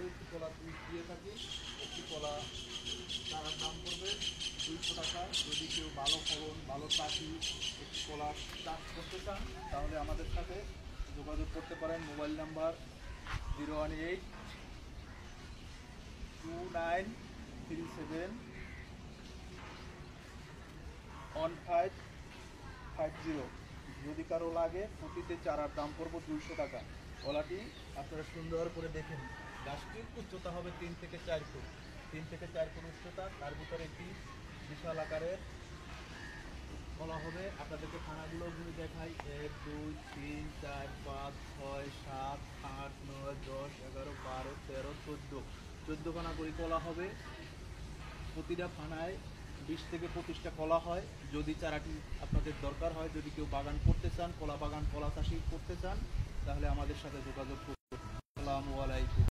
আরও একটি কলা দিয়ে থাকি। একটি কলা চারার দাম পড়বে 200 টাকা। যদি কেউ ভালো ফলন, ভালো চাষি একটি কলা চাষ করতে চান তাহলে আমাদের সাথে যোগাযোগ করতে পারেন। Mobile number 01829371550। যদি কারো লাগে প্রতিটি চারার দাম পড়বে 200 টাকা। কলাটি আপনারা সুন্দর করে দেখেন, গাছটির উচ্চতা হবে 3 থেকে 4 ফুট, 3 থেকে 4 ফুট উচ্চতা। তার ভিতরে একটি বিশাল আকারের কলা হবে। আপনাদেরকে খানাগুলো ঘুরে দেখাই। 1 2 3 4 5 6 7 8 9 10 11 12 13 14 খানা করে কলা হবে। প্রতিটা ফানায় 20 থেকে 25টা কলা হয়। যদি চারাটি আপনাদের দরকার হয়, যদি কেউ বাগান করতে চান, কলা বাগান, কলা চাষি করতে চান, তাহলে আমাদের সাথে যোগাযোগ করুন। আসসালামু আলাইকুম।